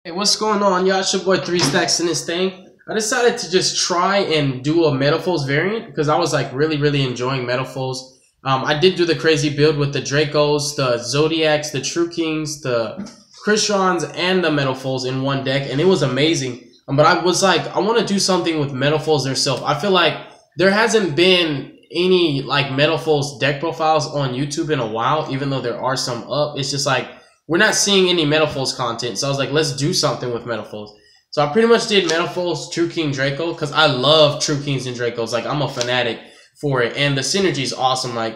Hey, what's going on, y'all? It's your boy 3 Stacks in this thing. I decided to just try and do a Metalfoes variant because I was like really enjoying Metalfoes. I did do the crazy build with the Dracos, the Zodiacs, the True Kings, the Christrons, and the Metalfoes in one deck, and it was amazing. But I was like, I want to do something with Metalfoes themselves. I feel like there hasn't been any like Metalfoes deck profiles on YouTube in a while, even though there are some up. It's just like we're not seeing any Metalfoes content. So I was like, let's do something with Metalfoes. So I pretty much did Metalfoes, True King, Draco, because I love True Kings and Dracos. Like, I'm a fanatic for it. And the synergy is awesome. Like,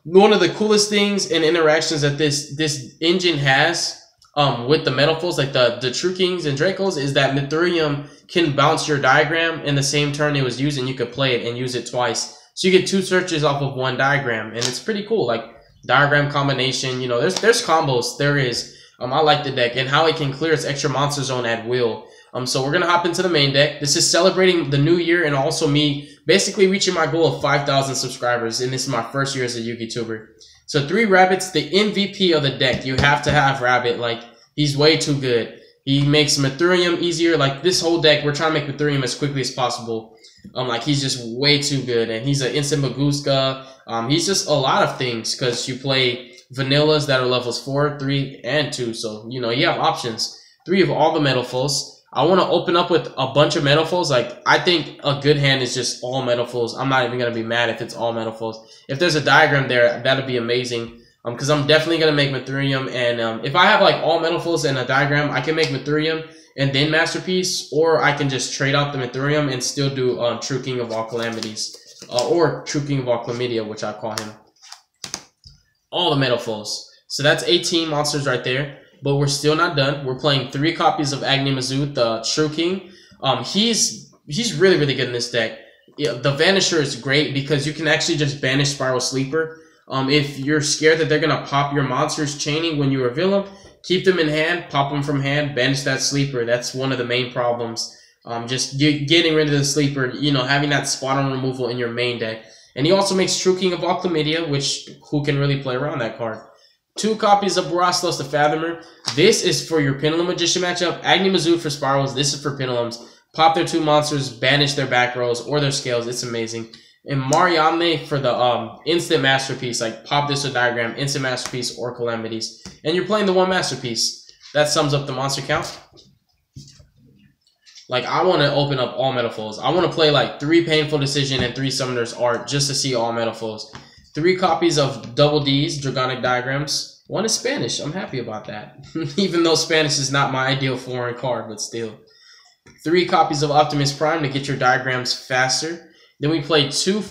one of the coolest things and interactions that this engine has with the Metalfoes, like the True Kings and Dracos, is that Mithurium can bounce your diagram in the same turn it was used, and you could play it and use it twice. So you get 2 searches off of 1 diagram, and it's pretty cool. Like, diagram combination, you know, there's combos. There is. I like the deck and how it can clear its extra monster zone at will. So we're gonna hop into the main deck. This is celebrating the new year and also me basically reaching my goal of 5,000 subscribers, and this is my first year as a Yu-Gi-Tuber. So 3 rabbits, the MVP of the deck. You have to have Rabbit. Like, he's way too good. He makes Mithurium easier. Like, this whole deck, we're trying to make Mithurium as quickly as possible. Like, he's just way too good, and he's an instant Baguska. He's just a lot of things because you play vanillas that are levels 4, 3, and 2. So, you know, you have options. 3 of all the Metalfoes. I want to open up with a bunch of Metalfoes. Like, I think a good hand is just all Metalfoes. I'm not even going to be mad if it's all Metalfoes. If there's a diagram there, that'd be amazing. Because I'm definitely going to make Mithurium. And if I have, like, all Metalfoes and a diagram, I can make Mithurium and then Masterpiece. Or I can just trade out the Mithurium and still do True King of all Calamities. Or True King of all Chlamydia, which I call him. All the Metalfoes. So that's 18 monsters right there. But we're still not done. We're playing 3 copies of Agni Mazut, the True King. He's really good in this deck. Yeah, the Vanisher is great because you can actually just banish Spiral Sleeper. If you're scared that they're gonna pop your monsters chaining when you reveal them, keep them in hand, pop them from hand, banish that Sleeper. That's one of the main problems. Just getting rid of the Sleeper, you know, having that spot on removal in your main deck. And he also makes True King of all Chlamydia, which who can really play around that card. 2 copies of Barastos the Fathomer. This is for your Pendulum Magician matchup. Agni Mazut for Spirals. This is for Pendulums. Pop their 2 monsters, banish their back rows or their scales. It's amazing. And Mariamne for the instant Masterpiece. Like, pop this with diagram, instant Masterpiece or Calamities. And you're playing the 1 Masterpiece. That sums up the monster count. Like, I want to open up all Metalfoes. I want to play like 3 Painful Decision and 3 Summoner's Art just to see all Metalfoes. 3 copies of Double D's, Dragonic Diagrams. 1 is Spanish. I'm happy about that. Even though Spanish is not my ideal foreign card, but still. 3 copies of Optimus Prime to get your diagrams faster. Then we play 2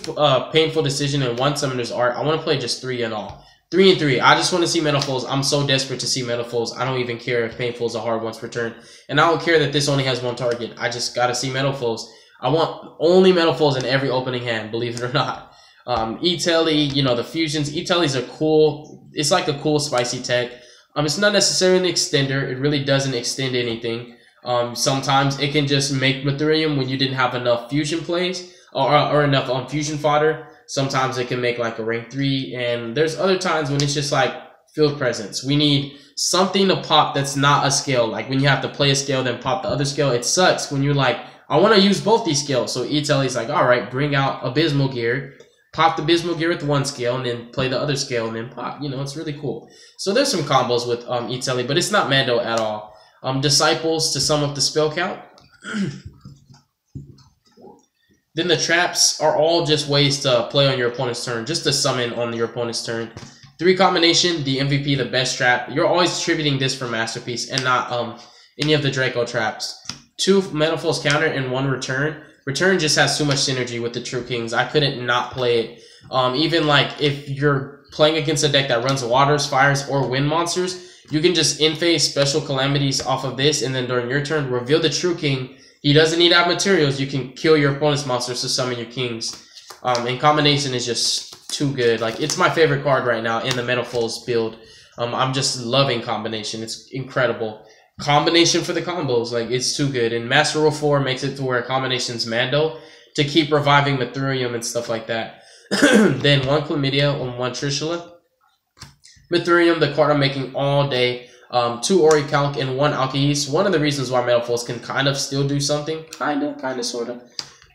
Painful Decision and 1 Summoner's Art. I want to play just 3 in all. 3 and 3. I just want to see Metalfoes. I'm so desperate to see Metalfoes. I don't even care if Painful's a hard once per turn. And I don't care that this only has 1 target. I just got to see Metalfoes. I want only Metalfoes in every opening hand, believe it or not. E-Telly, you know, the fusions. E-Telly's a cool, it's like a cool spicy tech. It's not necessarily an extender. It really doesn't extend anything. Sometimes it can just make Mithurium when you didn't have enough fusion plays or enough fusion fodder. Sometimes it can make like a rank 3, and there's other times when it's just like field presence. We need something to pop that's not a scale. Like when you have to play a scale then pop the other scale, it sucks when you're like, I want to use both these scales. So E-Telly's like, all right, bring out Abysmal Gear. Pop the Abysmal Gear with 1 scale and then play the other scale and then pop. You know, it's really cool. So there's some combos with E-Telly, but it's not Mando at all. Disciples to sum up the spell count. Then the traps are all just ways to play on your opponent's turn, just to summon on your opponent's turn. 3 combination, the MVP, the best trap. You're always attributing this for Masterpiece and not any of the Draco traps. 2 Metalfoes counter and 1 return. Return just has too much synergy with the True Kings. I couldn't not play it. Even like if you're playing against a deck that runs waters, fires, or wind monsters, you can just in-phase special calamities off of this, and then during your turn, reveal the True King. He doesn't need to have materials. You can kill your opponent's monsters to summon your kings. And combination is just too good. Like, it's my favorite card right now in the Metalfoes build. I'm just loving combination. It's incredible. Combination for the combos, like, it's too good. And Master Rule 4 makes it to where combination's Mando to keep reviving Mithurium and stuff like that. Then 1 Chlamydia and 1 Trishula. Mithurium, the card I'm making all day. 2 Orichalc, and 1 Alkahest. One of the reasons why Metalfoes can kind of still do something. Kinda, sorta.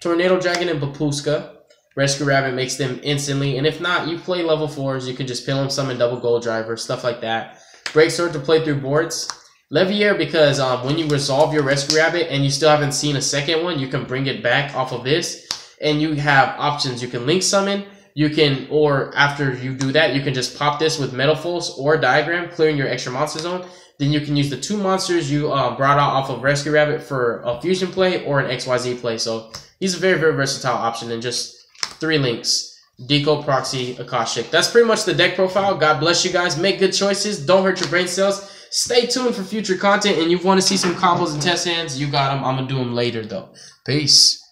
Tornado Dragon and Bapuska. Rescue Rabbit makes them instantly. And if not, you play level 4s. You can just Pilum Summon Double Gold Driver, stuff like that. Break Sword to play through boards. Levier, because when you resolve your Rescue Rabbit and you still haven't seen a second one, you can bring it back off of this. And you have options. You can Link Summon. You can, or after you do that, you can just pop this with Metalfoes or Diagram, clearing your extra monster zone. Then you can use the 2 monsters you brought out off of Rescue Rabbit for a fusion play or an XYZ play. So he's a very, very versatile option, and just 3 links. Deco, Proxy, Akashic. That's pretty much the deck profile. God bless you guys. Make good choices. Don't hurt your brain cells. Stay tuned for future content, and you want to see some combos and test hands, you got them. I'm going to do them later, though. Peace.